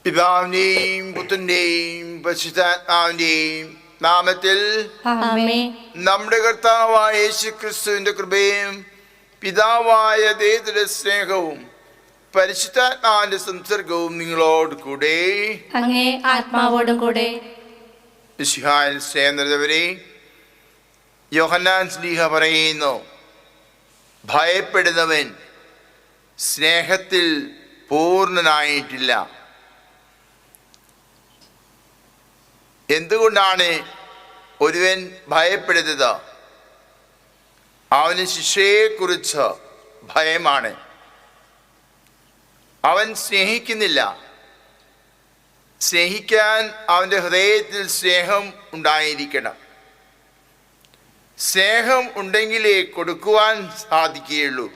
പിതാവിന്റെയും പുത്രന്റെയും പരിശുദ്ധാത്മാവിന്റെയും നാമത്തിൽ നമ്മുടെ കർത്താവായ യേശുക്രിസ്തുവിന്റെ കൃപയും പിതാവായ ദൈവത്തിന്റെ സ്നേഹവും പരിശുദ്ധാത്മാവിന്റെ സംസർഗവും നിങ്ങളോട് കൂടെ അങ്ങേ ആത്മാവോടും കൂടെ. മിശിഹായിൽ സ്നേഹനിരതവരെ, യോഹന്നാൻ ശ്ലീഹ പറയുന്നു, ഭയപ്പെടുന്നവൻ സ്നേഹത്തിൽ പൂർണ്ണനായിട്ടില്ല. എന്തുകൊണ്ടാണ് ഒരുവൻ ഭയപ്പെടുന്നത്? അവന് ശിക്ഷയെക്കുറിച്ച് ഭയമാണ്. അവൻ സ്നേഹിക്കുന്നില്ല. സ്നേഹിക്കാൻ അവൻ്റെ ഹൃദയത്തിൽ സ്നേഹം ഉണ്ടായിരിക്കണം. സ്നേഹം ഉണ്ടെങ്കിലേ കൊടുക്കുവാൻ സാധിക്കുകയുള്ളൂ.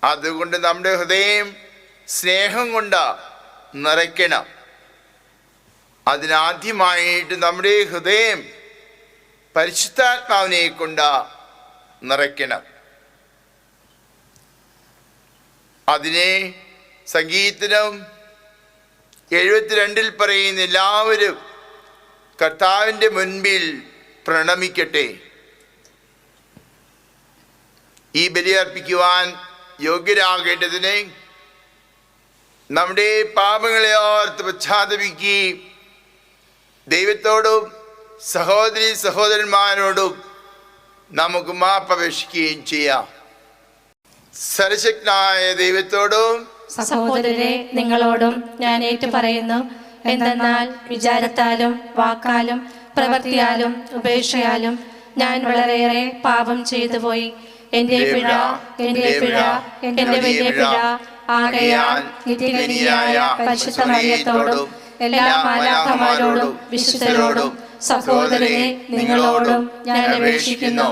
അതുകൊണ്ട് നമ്മുടെ ഹൃദയം സ്നേഹം കൊണ്ട് നിറയ്ക്കണം. അതിനാദ്യമായിട്ട് നമ്മുടെ ഹൃദയം പരിശുദ്ധാത്മാവിനെ കൊണ്ട് നിറയ്ക്കണം. അതിനെ സംഗീതം 72 പറയുന്ന, എല്ലാവരും കർത്താവിൻ്റെ മുൻപിൽ പ്രണമിക്കട്ടെ. ഈ ബലി അർപ്പിക്കുവാൻ യോഗ്യരാകേണ്ടതിന് നമ്മുടെ പാപങ്ങളെ ഓർത്ത് പശ്ചാത്തപിക്കുകയും ദൈവത്തോടും സഹോദരി സഹോദരന്മാരോടും നമുക്ക് മാപ്പപേക്ഷിക്കുകയും ചെയ്യാം. സർവശക്തനായ ദൈവത്തോടും സഹോദരരെ നിങ്ങളോടും ഞാൻ ഏറ്റുപറയുന്നു. എന്തെന്നാൽ വിചാരത്താലും വാക്കാലും പ്രവൃത്തിയാലും ഉപേക്ഷയാലും ഞാൻ വളരെയേറെ പാപം ചെയ്തു പോയി. എന്റെ പിഴ, എന്റെ പിഴ, എന്റെ വലിയ പിഴ. ആകയാൽ നിത്യകന്യയായ പരിശുദ്ധ മറിയത്തോടും എല്ലാ മാലാഖമാരോടും വിശുദ്ധരോടും സഹോദരനെ നിങ്ങളോടും ഞാൻ അപേക്ഷിക്കുന്നു,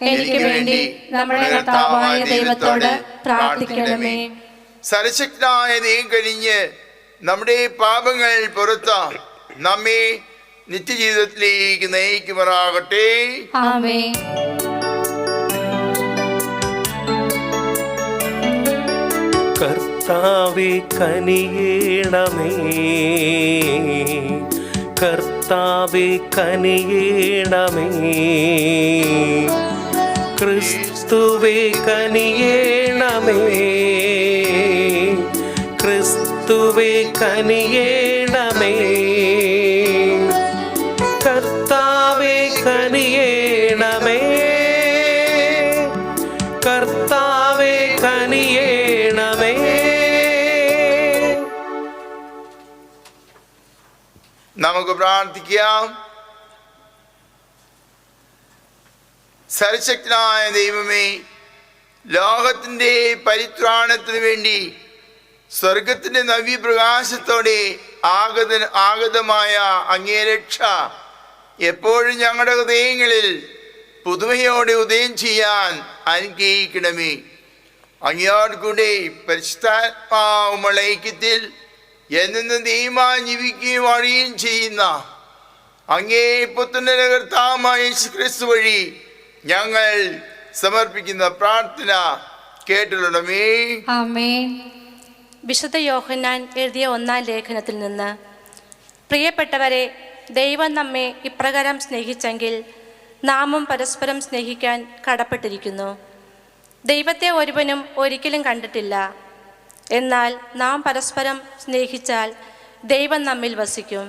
എനിക്ക് വേണ്ടി നമ്മുടെ കർത്താവായ ദൈവത്തോട് പ്രാർത്ഥിക്കണമേ. സർവശക്തനായ ദൈവം കഴിഞ്ഞ് നമ്മുടെ പാപങ്ങൾ പുറത്ത് നമ്മെ നിത്യജീവിതത്തിലേക്ക് നയിക്കുമാറാകട്ടെ. ആമേൻ. കർത്താവേ കനിയേണമേ, കർത്താവേ കനിയേണമേ, ക്രിസ്തുവേ കനിയേണമേ, ക്രിസ്തുവേ കനിയേണമേ, കർത്താവേ കനിയേണമേ, കർത്താവേ കനിയേണമേ. നമുക്ക് പ്രാർത്ഥിക്കാം. സർവശക്തനായ ദൈവമേ, ലോകത്തിൻ്റെ പരിത്രാണത്തിന് വേണ്ടി സ്വർഗത്തിൻ്റെ നവ്യപ്രകാശത്തോടെ ആഗതമായ അങ്ങേ രക്ഷ എപ്പോഴും ഞങ്ങളുടെ ഹൃദയങ്ങളിൽ പുതുമയോടെ ഉദയം ചെയ്യാൻ അനുഗ്രഹിക്കണമേ. അങ്ങയോട് കൂടെ പരിശുദ്ധാത്മാവുമുള്ള ഐക്യത്തിൽ എന്നും ദൈവമായി ജീവിക്കുകയും വാഴുകയും ചെയ്യുന്ന അങ്ങേ പുത്രന്റെ കർത്താവായ യേശുക്രിസ്തു വഴി ഞങ്ങൾ സമർപ്പിക്കുന്ന പ്രാർത്ഥന കേട്ടിട്ടുള്ളമേ. ആമേൻ. വിശുദ്ധ യോഹന്നാൻ എഴുതിയ 1-ാം ലേഖനത്തിൽ നിന്ന്, പ്രിയപ്പെട്ടവരെ, ദൈവം നമ്മെ ഇപ്രകാരം സ്നേഹിച്ചെങ്കിൽ നാമും പരസ്പരം സ്നേഹിക്കാൻ കടപ്പെട്ടിരിക്കുന്നു. ദൈവത്തെ ഒരുവനും ഒരിക്കലും കണ്ടിട്ടില്ല. എന്നാൽ നാം പരസ്പരം സ്നേഹിച്ചാൽ ദൈവം നമ്മിൽ വസിക്കും.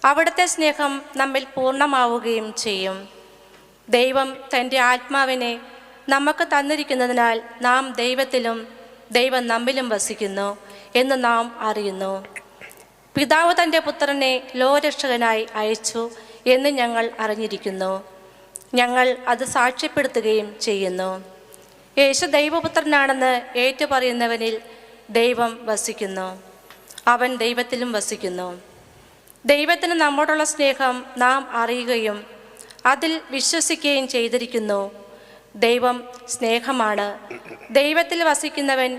അവിടുത്തെ സ്നേഹം നമ്മിൽ പൂർണ്ണമാവുകയും ചെയ്യും. ദൈവം തൻ്റെ ആത്മാവിനെ നമുക്ക് തന്നിരിക്കുന്നതിനാൽ നാം ദൈവത്തിലും ദൈവം നമ്മിലും വസിക്കുന്നു എന്ന് നാം അറിയുന്നു. പിതാവ് തൻ്റെ പുത്രനെ ലോകരക്ഷകനായി അയച്ചു എന്ന് ഞങ്ങൾ അറിഞ്ഞിരിക്കുന്നു. ഞങ്ങൾ അത് സാക്ഷ്യപ്പെടുത്തുകയും ചെയ്യുന്നു. യേശു ദൈവപുത്രനാണെന്ന് ഏറ്റുപറയുന്നവനിൽ ദൈവം വസിക്കുന്നു, അവൻ ദൈവത്തിലും വസിക്കുന്നു. ദൈവത്തിന് നമ്മോടുള്ള സ്നേഹം നാം അറിയുകയും അതിൽ വിശ്വസിക്കുകയും ചെയ്തിരിക്കുന്നു. ദൈവം സ്നേഹമാണ്. സ്നേഹത്തിൽ വസിക്കുന്നവൻ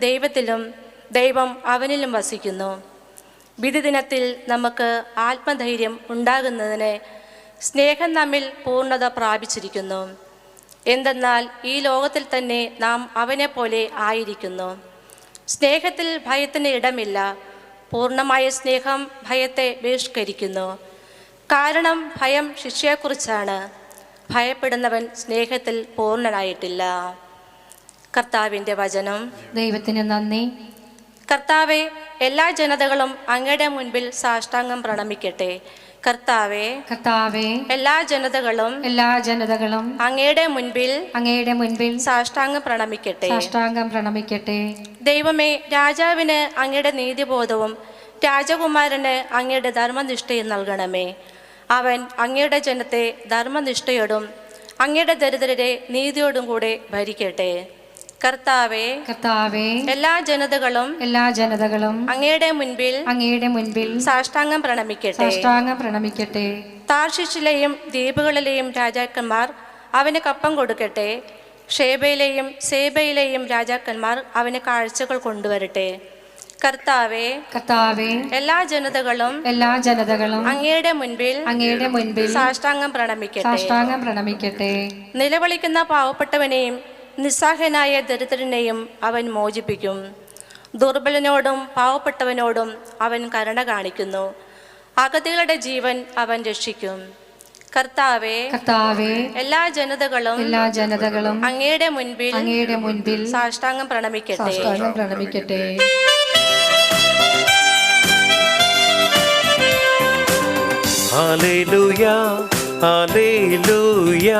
ദൈവത്തിലും ദൈവം അവനിലും വസിക്കുന്നു. വിധി ദിനത്തിൽ നമുക്ക് ആത്മധൈര്യം ഉണ്ടാകുന്നതിന് സ്നേഹം നമ്മിൽ പൂർണ്ണത പ്രാപിച്ചിരിക്കുന്നു. എന്തെന്നാൽ ഈ ലോകത്തിൽ തന്നെ നാം അവനെ പോലെ ആയിരിക്കുന്നു. സ്നേഹത്തിൽ ഭയത്തിന് ഇടമില്ല. പൂർണ്ണമായ സ്നേഹം ഭയത്തെ ബഹിഷ്കരിക്കുന്നു. കാരണം ഭയം ശിക്ഷയെക്കുറിച്ചാണ്. ഭയപ്പെടുന്നവൻ സ്നേഹത്തിൽ പൂർണ്ണനായിട്ടില്ല. കർത്താവിൻ്റെ വചനം. ദൈവത്തിന് നന്ദി. കർത്താവെ, എല്ലാ ജനതകളും അങ്ങയുടെ മുൻപിൽ സാഷ്ടാംഗം പ്രണമിക്കട്ടെ. കർത്താവെ, കർത്താവേ, എല്ലാ ജനതകളും അങ്ങയുടെ മുൻപിൽ സാഷ്ടാംഗം പ്രണമിക്കട്ടെ. ദൈവമേ, രാജാവിന് അങ്ങയുടെ നീതിബോധവും രാജകുമാരന് അങ്ങയുടെ ധർമ്മനിഷ്ഠയും നൽകണമേ. അവൻ അങ്ങയുടെ ജനത്തെ ധർമ്മനിഷ്ഠയോടും അങ്ങയുടെ ദരിദ്രരെ നീതിയോടും കൂടെ ഭരിക്കട്ടെ. കർത്താവേ, എല്ലാ ജനതകളും അങ്ങയുടെ മുൻപിൽ സാഷ്ടാംഗം പ്രണമിക്കട്ടെ. താർശിഷിലെയും ദ്വീപുകളിലെയും രാജാക്കന്മാർ അവന് കപ്പം കൊടുക്കട്ടെ. ഷേബയിലെയും സേബയിലെയും രാജാക്കന്മാർ അവന് കാഴ്ചകൾ കൊണ്ടുവരട്ടെ. കർത്താവേ, എല്ലാ ജനതകളും അങ്ങയുടെ മുൻപിൽ സാഷ്ടാംഗം പ്രണമിക്കട്ടെ. നിലവിളിക്കുന്ന പാവപ്പെട്ടവനെയും നിസ്സഹായനായ ദരിദ്രനെയും അവൻ മോചിപ്പിക്കും. ദുർബലനോടും പാവപ്പെട്ടവനോടും അവൻ കരുണ കാണിക്കുന്നു. അഗതികളുടെ ജീവൻ അവൻ രക്ഷിക്കും. കർത്താവേ, എല്ലാ ജനതകളും അങ്ങയുടെ മുൻപിൽ സാഷ്ടാംഗം പ്രണമിക്കട്ടെ. ഹല്ലേലൂയ, ഹല്ലേലൂയ,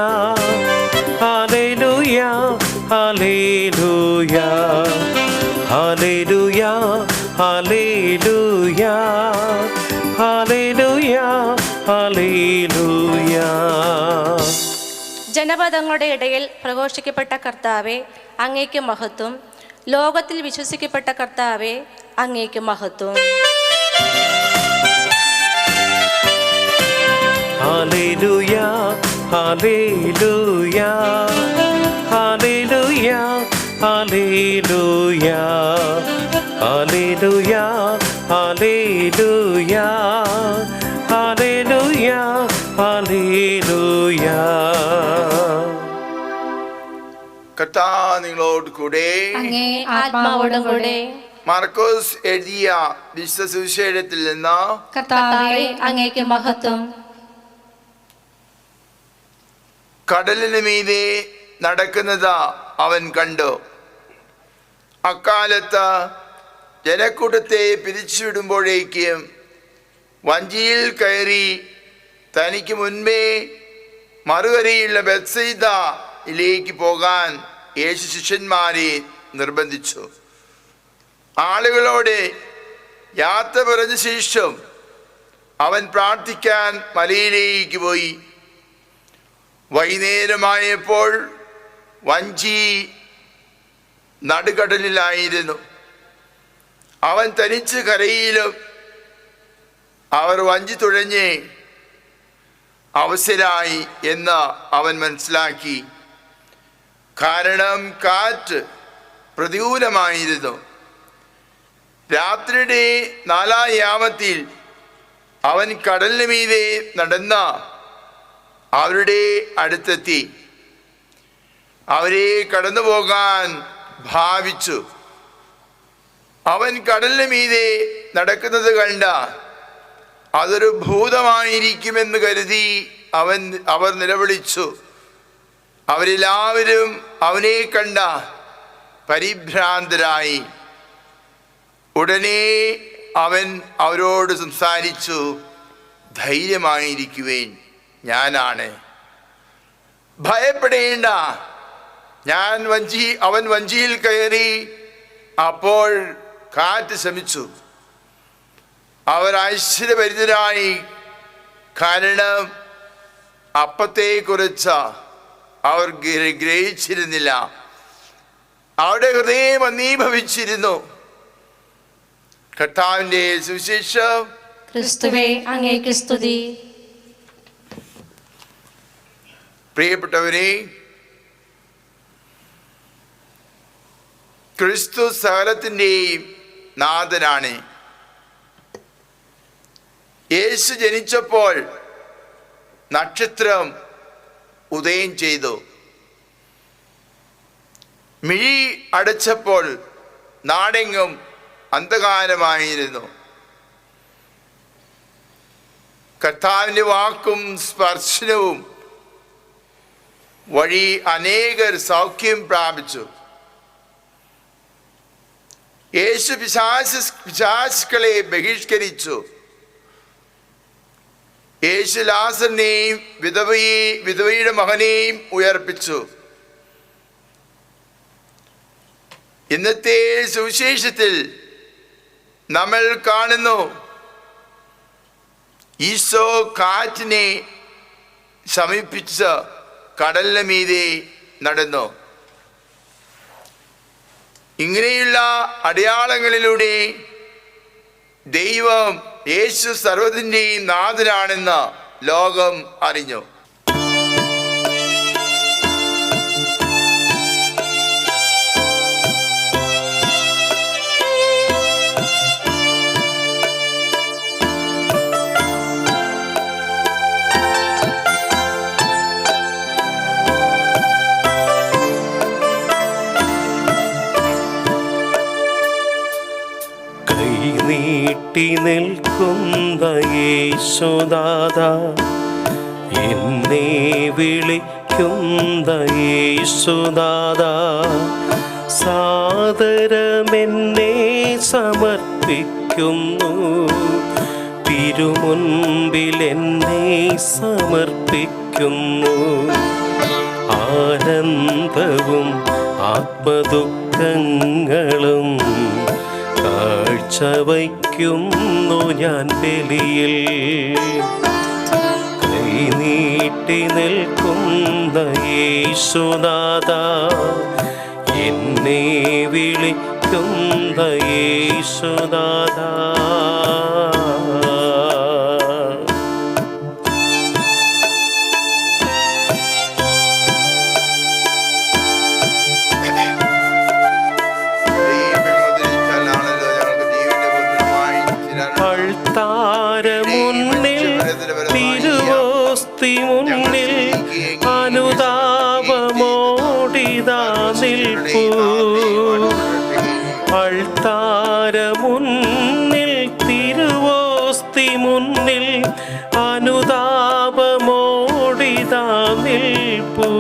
ഹല്ലേലൂയ, ഹല്ലേലൂയ, ഹല്ലേലൂയ, ഹല്ലേലൂയ, ഹല്ലേലൂയ, ഹല്ലേലൂയ. ജനപദങ്ങളുടെ ഇടയിൽ പ്രഘോഷിക്കപ്പെട്ട കർത്താവേ, അങ്ങേക്ക് മഹത്വം. ലോകത്തിൽ വിശ്വസിക്കപ്പെട്ട കർത്താവേ, അങ്ങേക്ക് മഹത്വം. ഹല്ലേലൂയ, ഹല്ലേലൂയ, ഹല്ലേലൂയ, ഹല്ലേലൂയ, ഹല്ലേലൂയ, ഹല്ലേലൂയ, ഹല്ലേലൂയ, ഹല്ലേലൂയ. കർത്താവ് നിങ്ങളോട് കൂടെ, അങ്ങേ ആത്മാവോടും കൂടെ. മാർക്കോസ് എഴുതിയ വിശുദ്ധ സുവിശേഷത്തിൽ നിന്ന്. കർത്താവേ, അങ്ങേക്ക് മഹത്വം. കടലിന് മീതെ നടക്കുന്നത് അവൻ കണ്ടു. അക്കാലത്ത് ജനക്കൂട്ടത്തെ പിരിച്ചുവിടുമ്പോഴേക്കും വഞ്ചിയിൽ കയറി തനിക്ക് മുൻപേ മറുകരയുള്ള ബെത്സയിദയിലേക്ക് പോകാൻ യേശു ശിഷ്യന്മാരെ നിർബന്ധിച്ചു. ആളുകളോട് യാത്ര പറഞ്ഞ ശേഷം അവൻ പ്രാർത്ഥിക്കാൻ മലയിലേക്ക് പോയി. വൈകുന്നേരമായപ്പോൾ വഞ്ചി നടുകടലിലായിരുന്നു. അവൻ തനിച്ച് കരയിലും അവർ വഞ്ചി തുഴഞ്ഞ് അവസരായി എന്ന് അവൻ മനസ്സിലാക്കി. കാരണം കാറ്റ് പ്രതികൂലമായിരുന്നു. രാത്രിയുടെ 4-ാം യാമത്തിൽ അവൻ കടലിന് മീതെ നടന്ന അവരുടെ അടുത്തെത്തി. അവരെ കടന്നു പോകാൻ ഭാവിച്ചു. അവൻ കടലിന് മീതെ നടക്കുന്നത് കണ്ട അതൊരു ഭൂതമായിരിക്കുമെന്ന് കരുതി അവർ നിലവിളിച്ചു. അവരെല്ലാവരും അവനെ കണ്ട പരിഭ്രാന്തരായി. ഉടനെ അവൻ അവരോട് സംസാരിച്ചു, ധൈര്യമായിരിക്കുവേൻ, ഞാനാണ്, ഭയപ്പെടേണ്ട. അവൻ വഞ്ചിയിൽ കയറി. അപ്പോൾ കാറ്റ് ശമിച്ചു. അവർ ആശ്ചര്യഭരിതരായി. കാരണം അപ്പത്തെക്കുറിച്ച് അവർ ഗ്രഹിച്ചിരുന്നില്ല. അവരുടെ ഹൃദയം അന്വീഭവിച്ചിരുന്നു. കർത്താവിന്റെ സുവിശേഷം. ക്രിസ്തുവേ, അങ്ങേക്ക് സ്തുതി. പ്രിയപ്പെട്ടവരെ, ക്രിസ്തു സകലത്തിൻ്റെയും നാഥനാണ്. യേശു ജനിച്ചപ്പോൾ നക്ഷത്രം ഉദയം ചെയ്തു. മിഴി അടച്ചപ്പോൾ നാടെങ്ങും അന്ധകാരമായിരുന്നു. കർത്താവിൻ്റെ വാക്കും സ്പർശനവും വഴി അനേകർ സൗഖ്യം പ്രാപിച്ചു. യേശു പിശാചുക്കളെ ബഹിഷ്കരിച്ചു. യേശു ലാസറിനെയും വിധവയുടെ മകനെയും ഉയർപ്പിച്ചു. ഇന്നത്തെ സുവിശേഷത്തിൽ നമ്മൾ കാണുന്നു, ഈശോ കാറ്റിനെ സമീപിച്ച് കടലിന് മീതെ നടന്നു. ഇങ്ങനെയുള്ള അടയാളങ്ങളിലൂടെ ദൈവം യേശു സർവ്വത്തിൻ്റെയും നാഥനാണെന്ന് ലോകം അറിഞ്ഞു. നീട്ടി നിൽക്കുന്ന യേശുദാദാ, എന്നെ വിളിക്കുന്ന യേശുദാദാ, സാദരമെന്നെ സമർപ്പിക്കുന്നു, തിരുമുൻപിൽ എന്നെ സമർപ്പിക്കുന്നു. ആനന്ദവും ആത്മദുഃഖങ്ങളും കാഴ്ചവയ്ക്കുന്നു ഞാൻ ബലിയിൽ. കൈനീട്ടി നിൽക്കുന്ന യേശുനാഥാ, എന്നെ വിളിക്കുന്ന യേശുനാഥാ. അൾത്താരമുന്നിൽ തിരുവോസ്തി മുന്നിൽ അനുതാപമോടിതാ നിൽപ്പൂ. അൾത്താരമുന്നിൽ തിരുവോസ്തി മുന്നിൽ അനുതാപമോടിതാ നിൽപ്പൂ.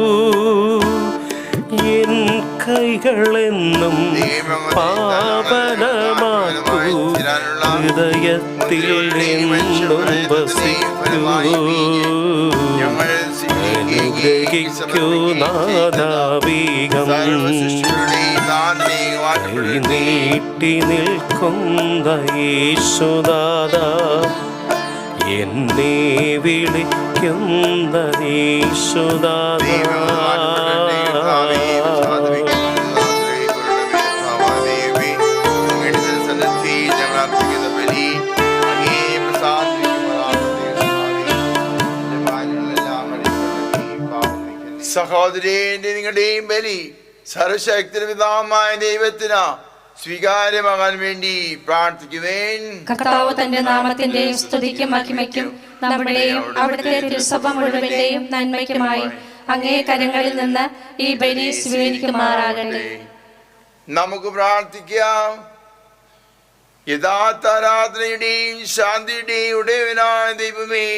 എൻ കൈകളെന്നും പാവനമാക്കൂ, ഹൃദയത്തിൽ നിന്നും വസിക്കൂ. അനുഗ്രഹിക്കൂ നാദാവീകം. നീട്ടി നിൽക്കുന്ന യേശുദാദാ, എന്നെ വിളിക്കുന്ന യേശുദാദാ. സഹോദരന്റെ നിങ്ങളുടെയും ബലി സർവശക്തി പിതാവായ ദൈവത്തിന് സ്വീകാര്യമാകാൻ വേണ്ടി പ്രാർത്ഥിക്കുവേൻ. കർത്താവ് തന്റെ നാമത്തിന്റെ സ്തുതിക്കും മഹിമയ്ക്കും നമ്മുടെയും അവിടുത്തെ തിരുസഭ മുഴുവന്റെയും നന്മയ്ക്കുമായി അങ്ങേ കരങ്ങളിൽ നിന്ന് ഈ ബലി സ്വീകരിക്കുമാറാകട്ടെ. നമുക്ക് പ്രാർത്ഥിക്കാം. യഥാർത്ഥ ആരാധനയുടെയും ശാന്തിയുടെയും ഉടയവനായ ദൈവമേ,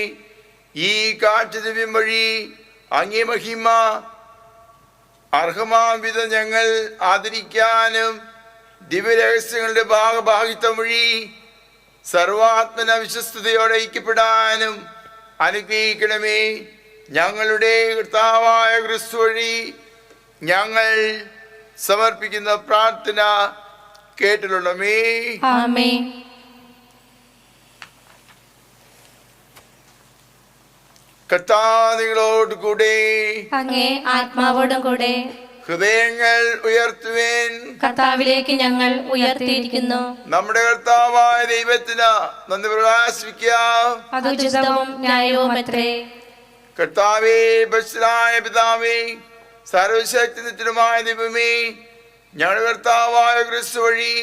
ഈ കാഴ്ചദ്രവ്യം വഴി അങ്ങേ മഹിമ അർഹമാം വിധം ഞങ്ങൾ ആദരിക്കാനും ദിവ്യരഹസ്യങ്ങളുടെ ഭാഗഭാഗിത്വം വഴി സർവാത്മന വിശ്വസ്തയോടെ ഐക്യപ്പെടാനും അനുഗ്രഹിക്കണമേ. ഞങ്ങളുടെ കർത്താവായ ക്രിസ്തു വഴി ഞങ്ങൾ സമർപ്പിക്കുന്ന പ്രാർത്ഥന കേട്ടിട്ടുള്ളമേ. ആമേൻ. കർത്താവ് നിങ്ങളോട് കൂടെ, അങ്ങേ ആത്മാവോടും കൂടെ. ഹൃദയങ്ങൾ ഉയർത്തുവേൻ. കർത്താവിലേക്ക് ഞങ്ങൾ ഉയർത്തിയിരിക്കുന്നു. നമ്മുടെ കർത്താവായ ദൈവത്തിന് നന്ദി പ്രകാശിപ്പിക്കാം. അത് ഉചിതവും ന്യായവുമത്രേ. കർത്താവേ, ബശ്രായ പിതാവേ, സർവശക്തിനിത്യനുമായ ദൈവമേ, ഞങ്ങളുടെ കർത്താവായ ക്രിസ്തു വഴി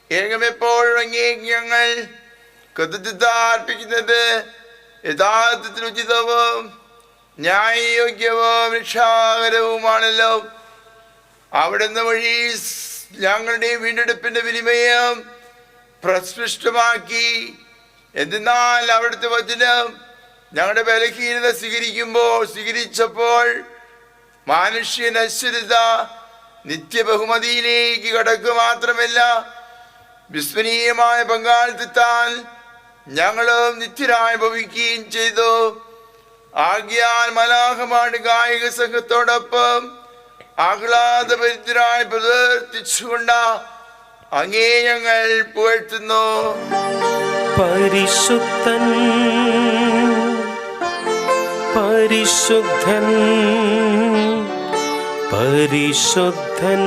ഏകമെപ്പോഴും അങ്ങേക്ക് ഞങ്ങൾ കൃതജ്ഞത അർപ്പിക്കുന്നത് യഥാർത്ഥത്തിൽ ഉചിതവും ന്യായയോഗ്യവും രക്ഷാകരവുമാണല്ലോ. അവിടുന്ന് വഴി ഞങ്ങളുടെ വീണ്ടെടുപ്പിന്റെ വിനിമയം പ്രസ്പഷ്ടമാക്കി. എന്നാൽ അവിടുത്തെ വചനം ഞങ്ങളുടെ ബലഹീനത സ്വീകരിച്ചപ്പോൾ മാനുഷ്യ നശ്വരത നിത്യബഹുമതിയിലേക്ക് കടക്കുക മാത്രമല്ല, വിസ്മരണീയമായ പങ്കാളിത്തത്താൽ ഞങ്ങളും നിത്യരായി ഭവിക്കുകയും ചെയ്തു. ആകയാൽ മലാഹമാട് ഗായക സംഘത്തോടൊപ്പം ആഹ്ലാദഭരിതരായി പ്രവർത്തിച്ചുകൊണ്ട് അങ്ങേ ഞങ്ങൾ പുകഴ്ത്തുന്നു. പരിശുദ്ധൻ പരിശുദ്ധൻ പരിശുദ്ധൻ.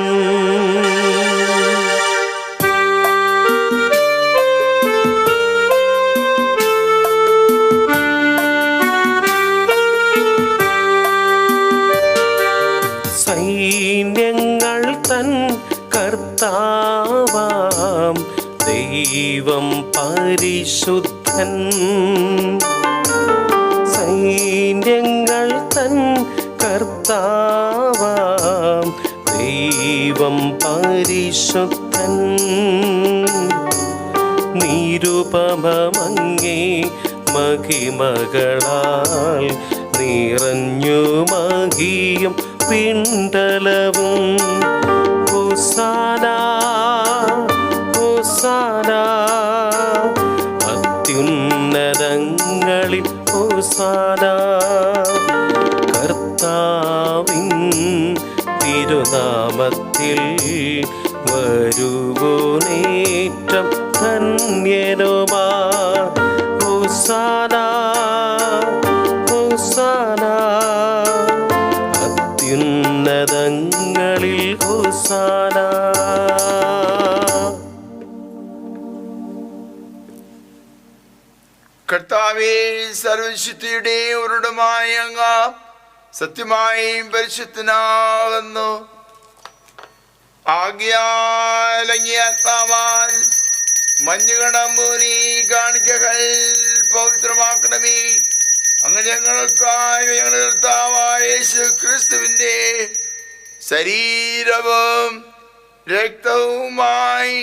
സൈന്യങ്ങൾ തൻ കർത്താവാം ദൈവം പരിശുദ്ധൻ. സൈന്യങ്ങൾ തൻ കർത്താവാം ദൈവം പരിശുദ്ധൻ. നിരുപമങ്ങേ മഹിമകളാൽ നിറഞ്ഞു മഹിയും പിണ്ടലവും. ഹോസാന ഹോസാന അത്യുന്നതങ്ങളിൽ ഹോസാന. കർത്താവിൻ തിരുനാമത്തിൽ വരുവോനേറ്റം ധന്യനുമാ. ഹോസാന ഹോസാന അത്യുന്നതങ്ങളിൽ ഹോസാന. കർത്താവേ, സർവശക്തിയുടെ ഉറവിടമായ അങ്ങ് സത്യമായും പരിശുദ്ധനാകുന്നു. ആകയാൽ അങ്ങേ ആത്മാവാൽ മഞ്ഞുകണമ്പൂരി കാണിക്കകൾ പവിത്രമാക്കണമേ. അങ്ങ് ഞങ്ങൾക്കായി ഞങ്ങളുടെ കർത്താവായ യേശു ക്രിസ്തുവിന്റെ ശരീരവും രക്തവുമായി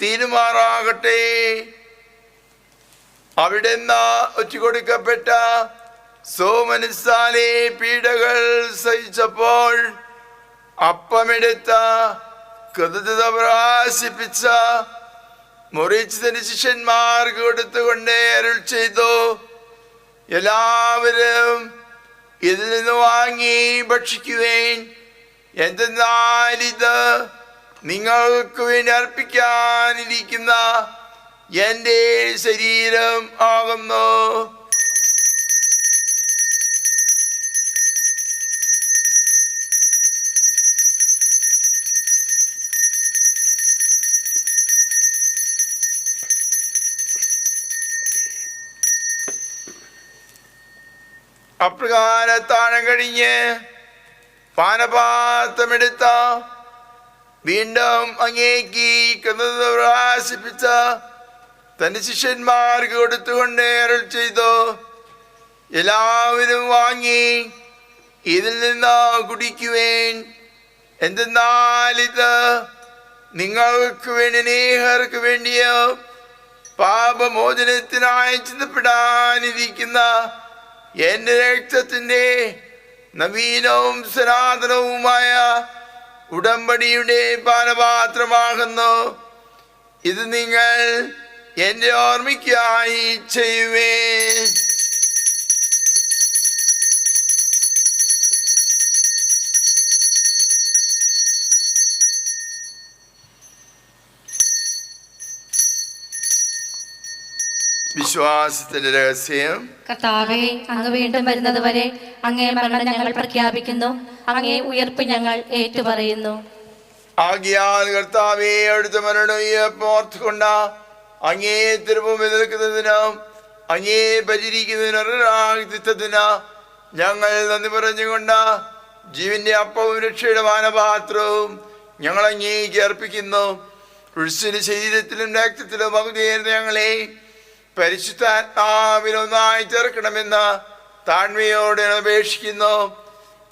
തീരുമാറാകട്ടെ. അവിടുന്ന് ഒറ്റുകൊടുക്കപ്പെട്ട സോമനസാലെ പീഡകൾ സഹിച്ചപ്പോൾ അപ്പമെടുത്ത കൃതജ്ഞത പ്രകാശിപ്പിച്ച മുറിച്ച് തന്റെ ശിഷ്യന്മാർക്ക് കൊടുത്തുകൊണ്ട് അരുൾ ചെയ്തു, എല്ലാവരും ഇതിൽ നിന്ന് വാങ്ങി ഭക്ഷിക്കുവേൻ. എന്തെന്നാൽ ഇത് നിങ്ങൾക്ക് വേണ്ടി അർപ്പിക്കാനിരിക്കുന്ന എൻ്റെ ശരീരം ആകുന്നു. അപ്രകാരത്താഴം കഴിഞ്ഞ് പാനപാത്രമെടുത്ത വീണ്ടും അങ്ങേക്ക് കൃതജ്ഞത പ്രകാശിപ്പിച്ച തന്റെ ശിഷ്യന്മാർക്ക് കൊടുത്തുകൊണ്ട് അരുൾ ചെയ്തു, എല്ലാവരും വാങ്ങി ഇതിൽ നിന്ന് കുടിക്കുവേൻ. എന്തെന്നാൽ ഇത് നിങ്ങൾക്ക് വേണ്ടി അനേകർക്ക് വേണ്ടിയോ പാപമോചനത്തിനായി ചിന്തപ്പെടാനിരിക്കുന്ന എൻ്റെ രക്തത്തിൻ്റെ നവീനവും സനാതനവുമായ ഉടമ്പടിയുടെ പാനപാത്രമാകുന്നു. ഇത് നിങ്ങൾ എൻ്റെ ഓർമ്മയ്ക്കായി ചെയ്യുവേ. വിശ്വാസത്തിന്റെ രഹസ്യം. കർത്താവേ, അങ്ങ് വീണ്ടും വരുന്നത് വരെ അങ്ങേ മരണം ഞങ്ങൾ പ്രഖ്യാപിക്കുന്നു, അങ്ങേ ഉയർപ്പ് ഞങ്ങൾ ഏറ്റുപറയുന്നു. ആകയാൽ കർത്താവേ, അവിടുത്തെ മരണം ഓർത്തുകൊണ്ട് അങ്ങേ തിരുമുമ്പിൽ നിൽക്കുന്നതിനും അങ്ങേ പരിചരിക്കുന്നതിനും ഞങ്ങൾ നന്ദി പറഞ്ഞുകൊണ്ട് ജീവന്റെ അപ്പവും രക്ഷയുടെ പാനപാത്രവും ഞങ്ങൾ അങ്ങേക്ക് അർപ്പിക്കുന്നു. ക്രിസ്തുവിന്റെ ശരീരത്തിലും രക്തത്തിലും പങ്കുചേരുന്ന ഞങ്ങളെ പരിശുദ്ധാത്മാവിൽ ഒന്നായി ചേർക്കണമെന്ന് താഴ്മയോടെ അപേക്ഷിക്കുന്നു.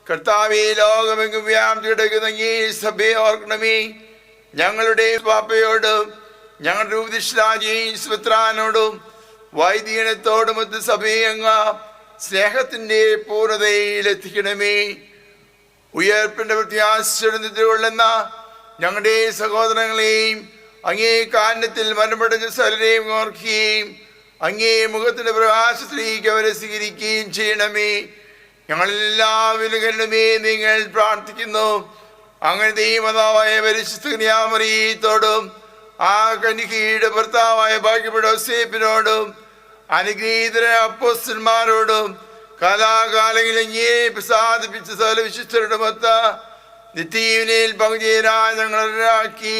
കർത്താവേ, ലോകമെങ്ങും വ്യാപിച്ചു കിടക്കുന്ന ഈ സഭയെ ഓർക്കണമേ. ഞങ്ങളുടെ പാപ്പയോടും ഞങ്ങളുടെ ഉപദിഷ്ടാജിയും സുപത്രാനോടും വൈദികനത്തോടും ഒത്ത് സഭയെ അങ്ങ് സ്നേഹത്തിന്റെ പൂർണ്ണതയിലെത്തിക്കണമേ. ഉയർപ്പിന്റെ പ്രത്യാശകൊള്ളുന്ന ഞങ്ങളുടെ സഹോദരങ്ങളെയും അങ്ങേ കാരണത്തിൽ മരണമടഞ്ഞ സകലരെയും ഓർക്കുകയും അങ്ങേ മുഖത്തിന്റെ പ്രകാശത്തിലേക്ക് അവരെ സ്വീകരിക്കുകയും ചെയ്യണമേ. ഞങ്ങളെല്ലാവരും കരുണമേ നിങ്ങൾ പ്രാർത്ഥിക്കുന്നു. അങ്ങനെ ദൈവമാതാവായ പരിശുദ്ധ കന്യാമറിയത്തോടും ആ കന്യകയുടെ ഭർത്താവായ ഭാഗ്യപ്പെട്ട യോസേപ്പിനോടും അനുഗ്രഹീതരായ അപ്പോസ്തലന്മാരോടും കാലാകാലങ്ങളിൽ അങ്ങേ പ്രസാദിപ്പിച്ച സകല വിശുദ്ധരുടെ മൊത്ത നിത്യജീവനിൽ പങ്കുചേരാൻ ഞങ്ങളാക്കി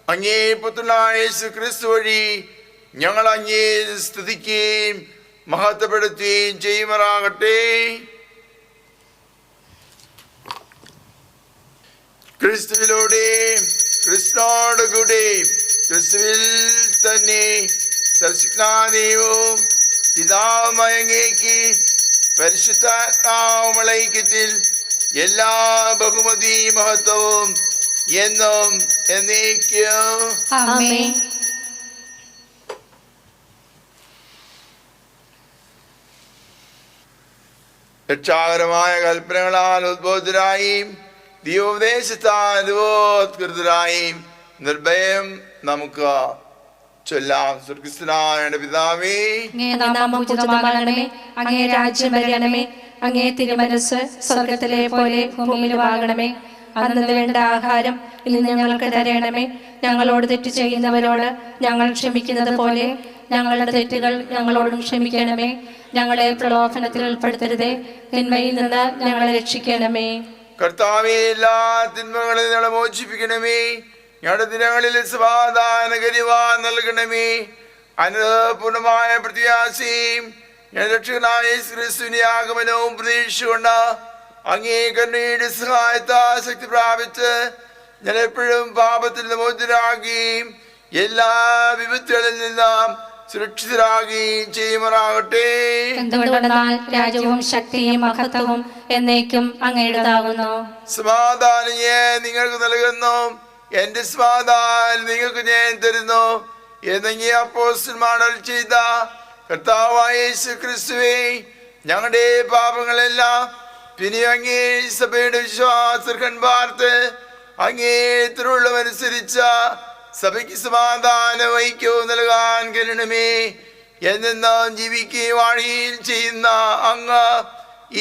അങ്ങേ പുത്രനായ യേശു ക്രിസ്തു വഴി ഞങ്ങൾ അങ്ങേ സ്തുതിക്കുകയും മഹത്വപ്പെടുത്തുകയും ചെയ്യുമാറാകട്ടെ. ക്രിസ്തുവിലൂടെ, ക്രിസ്തുവോട് കൂടെ, ക്രിസ്തുവിൽ തന്നെ സൽസിജ്ഞാനവും പിതാവുമായ അങ്ങേക്ക് പരിശുദ്ധാത്മാവുമുള്ള ഐക്യത്തിൽ എല്ലാ ബഹുമതി മഹത്വവും എന്നും എന്നേക്കും ആമേൻ. രക്ഷാകരമായ കൽപ്പനകളാൽ ഉദ്ബോധരായും ദൈവോപദേശത്താൽ അനുഭവോത്കൃതരായും നിർഭയം നമുക്ക് ചൊല്ലാം. സ്വർഗസ്ഥനായ പിതാവേ, അങ്ങേ നാമം പൂജിതമാകണമേ. അങ്ങേ രാജ്യം വരണമേ. അങ്ങേ തിരുമനസ്സ് സ്വർഗത്തിലെ പോലെ ഭൂമിയിലുമാകണമേ. അന്ന് വേണ്ട ആഹാരം ഇന്ന് ഞങ്ങൾക്ക് തരണമേ. ഞങ്ങളോട് തെറ്റ് ചെയ്യുന്നവരോട് ഞങ്ങൾ ക്ഷമിക്കുന്നത് പോലെ ഞങ്ങളുടെ തെറ്റുകൾ ഞങ്ങളോടും ക്ഷമിക്കണമേ. ഞങ്ങളെ പ്രലോഭനത്തിൽ ഉൾപ്പെടുത്തരുതേ, തിന്മയിൽ നിന്ന് ഞങ്ങളെ രക്ഷിക്കണമേ. കർത്താവേ, എല്ലാ തിന്മകളിൽ ഞങ്ങളെ മോചിപ്പിക്കണമേ. ഞങ്ങളുടെ ദിനങ്ങളിൽ സമാധാനകരിവാൻ നൽകണമേ. അനുഭവപൂർണമായ പ്രത്യാശയും ഞങ്ങളുടെ രക്ഷകനായ ക്രിസ്തുവിന്റെ ആഗമനവും പ്രതീക്ഷിച്ചുകൊണ്ട് അങ്ങേ കരുണയുടെ സഹായത്താൽ ശക്തി പ്രാപിച്ച് ഞാൻ എപ്പോഴും പാപത്തിൽ നിന്ന് മോചിതരാകുകയും എല്ലാ വിപത്തുകളിൽ നിന്നും സുരക്ഷിതരാകുകയും ചെയ്യുമാറാകട്ടെ. എന്തുകൊണ്ടെന്നാൽ രാജ്യവും ശക്തിയും മഹത്വവും എന്നേക്കും അങ്ങയുടേതാകുന്നു. സമാധാനം ഞാൻ നിങ്ങൾക്ക് നൽകുന്നു, എന്റെ സമാധാനം നിങ്ങൾക്ക് ഞാൻ തരുന്നു എന്നീ അപ്പോസ്തലന്മാർ അരുളി ചെയ്ത കർത്താവായ യേശു ക്രിസ്തുവേ, ഞങ്ങളുടെ പാപങ്ങളെല്ലാം പിന്നെ അങ്ങേ സഭയുടെ വിശ്വാസർഹൻ പാർത്ത് അങ്ങേ തിരുവുള്ളമനുസരിച്ച സഭയ്ക്ക് സമാധാനം ഐക്യവും നൽകാൻ കരുണമേ. എന്നെന്നും ജീവിക്കുകയും വാഴുകയും ചെയ്യുന്ന അങ്ങ്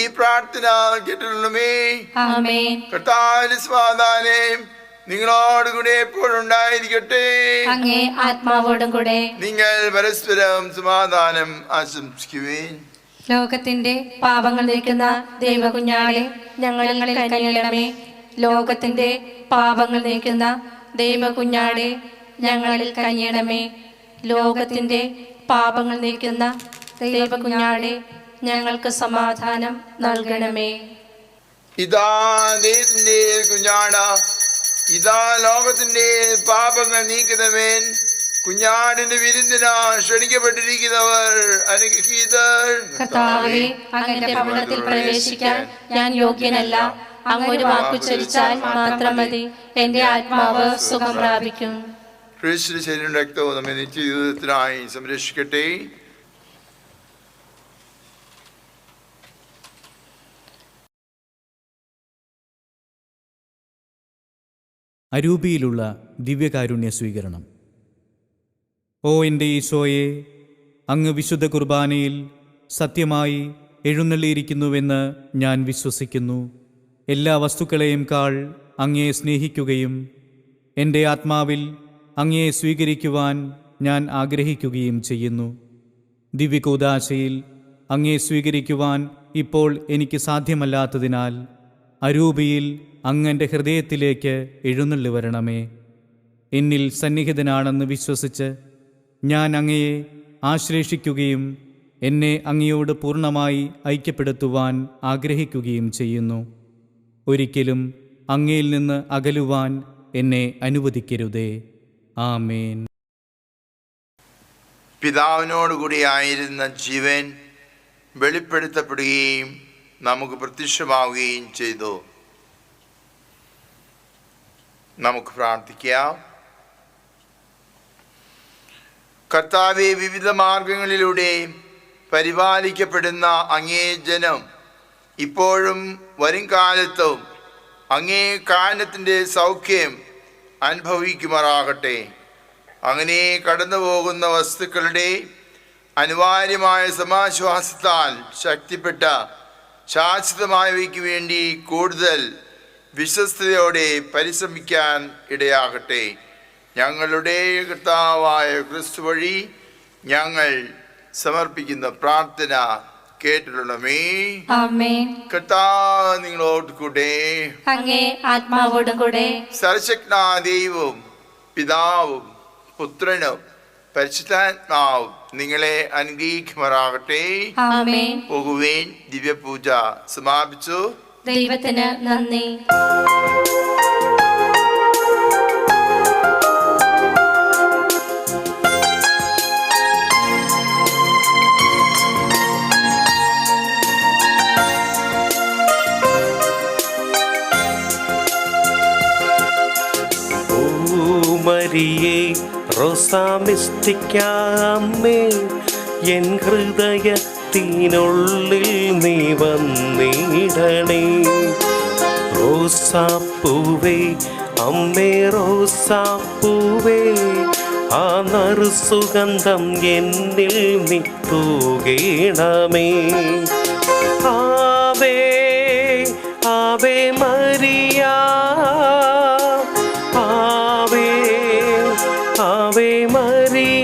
ഈ പ്രാർത്ഥന കേട്ടിട്ടുള്ളമേ. കർത്താവിന്റെ സമാധാനം നിങ്ങളോടുകൂടെ എപ്പോഴും ഉണ്ടായിരിക്കട്ടെ. അങ്ങേ ആത്മാവോടും കൂടെ. നിങ്ങൾ പരസ്പരം സമാധാനം ആശംസിക്കുവേൻ. ലോകത്തിന്റെ പാപങ്ങൾ നീക്കുന്ന ദൈവകുഞ്ഞാളെ ഞങ്ങളിൽ കനിയണമേ. ലോകത്തിന്റെ പാപങ്ങൾ നീക്കുന്ന ദൈവകുഞ്ഞാളെ ഞങ്ങളിൽ കനിയണമേ. ലോകത്തിന്റെ പാപങ്ങൾ നീക്കുന്ന ദൈവകുഞ്ഞാളെ ഞങ്ങൾക്ക് സമാധാനം നൽകണമേ. ഇതാ ദൈവത്തിന്റെ കുഞ്ഞാട, ഇതാ ലോകത്തിന്റെ പാപങ്ങൾ നീക്കുന്നവൻ. കുഞ്ഞാടിന്റെ വിരുന്നിനാ ക്ഷണിക്കപ്പെട്ടിരിക്കുന്നവർ അനുഗ്രഹീതർ. കർത്താവേ, അങ്ങയുടെ ഭവനത്തിൽ പ്രവേശിക്കാൻ ഞാൻ യോഗ്യനല്ല. അങ്ങ് ഒരു വാക്കു ചൊരിച്ചാൽ മാത്രം മതി, എന്റെ ആത്മാവ് സുഖം പ്രാപിക്കും. ക്രിസ്തുവിന്റെ ശരീരവും രക്തവും നമ്മെ നിത്യജീവിതത്തിനായി സംരക്ഷിക്കട്ടെ. അരൂപിയിലുള്ള ദിവ്യകാരുണ്യ സ്വീകരണം. ഓ എൻ്റെ ഈശോയെ, അങ്ങ് വിശുദ്ധ കുർബാനയിൽ സത്യമായി എഴുന്നള്ളിയിരിക്കുന്നുവെന്ന് ഞാൻ വിശ്വസിക്കുന്നു. എല്ലാ വസ്തുക്കളെയും കാൾ അങ്ങയെ സ്നേഹിക്കുകയും എൻ്റെ ആത്മാവിൽ അങ്ങയെ സ്വീകരിക്കുവാൻ ഞാൻ ആഗ്രഹിക്കുകയും ചെയ്യുന്നു. ദിവ്യകൂദാശയിൽ അങ്ങയെ സ്വീകരിക്കുവാൻ ഇപ്പോൾ എനിക്ക് സാധ്യമല്ലാത്തതിനാൽ അരൂപിയിൽ അങ്ങൻ്റെ ഹൃദയത്തിലേക്ക് എഴുന്നള്ളി വരണമേ. എന്നിൽ സന്നിഹിതനാണെന്ന് വിശ്വസിച്ച് ഞാൻ അങ്ങയെ ആശ്ലേഷിക്കുകയും എന്നെ അങ്ങയോട് പൂർണ്ണമായി ഐക്യപ്പെടുത്തുവാൻ ആഗ്രഹിക്കുകയും ചെയ്യുന്നു. ഒരിക്കലും അങ്ങയിൽ നിന്ന് അകലുവാൻ എന്നെ അനുവദിക്കരുതേ. ആമേൻ. പിതാവിനോടുകൂടിയായിരുന്ന ജീവൻ വെളിപ്പെടുത്തപ്പെടുകയും നമുക്ക് പ്രത്യക്ഷമാവുകയും ചെയ്തു. നമുക്ക് പ്രാർത്ഥിക്കാം. കർത്താവെ, വിവിധ മാർഗങ്ങളിലൂടെ പരിപാലിക്കപ്പെടുന്ന അങ്ങേ ജനം ഇപ്പോഴും വരും കാലത്തും അങ്ങേ കാരണത്തിൻ്റെ സൗഖ്യം അനുഭവിക്കുമാറാകട്ടെ. അങ്ങനെ കടന്നു പോകുന്ന വസ്തുക്കളുടെ അനിവാര്യമായ സമാശ്വാസത്താൽ ശക്തിപ്പെട്ട ശാശ്വതമായവയ്ക്ക് വേണ്ടി കൂടുതൽ വിശ്വസ്തയോടെ പരിശ്രമിക്കാൻ ഇടയാകട്ടെ. ഞങ്ങളുടെ കർത്താവായ ക്രിസ്തു വഴി ഞങ്ങൾ സമർപ്പിക്കുന്ന പ്രാർത്ഥന കേട്ടിട്ടുള്ളമേ. ആമേൻ. കർത്താവ് നിങ്ങളോട് കൂടെ, അങ്ങേ ആത്മാവോടും കൂടെ. സർവശക്തനായ ദൈവവും പിതാവും പുത്രനും പരിശുദ്ധാത്മാവും നിങ്ങളെ അനുഗ്രഹിക്കുമാറാകട്ടെ. ആമേൻ. പോകുവേൻ. ദിവ്യപൂജ സമാപിച്ചു. ദൈവത്തിന് നന്ദി. മരിയേ റോസാമിസ്റ്റിക്കാമേ, എൻ ഹൃദയത്തിനുള്ളിൽ നീ വന്നിടണേ. റോസാപ്പൂവേ, അമ്മേ റോസാപ്പൂവേ, ആ നറുസുഗന്ധം എന്നിൽ നീ തൂകേണമേ. ആവേ ആവേ മരിയ, ആവേ ആവേ മരിയ.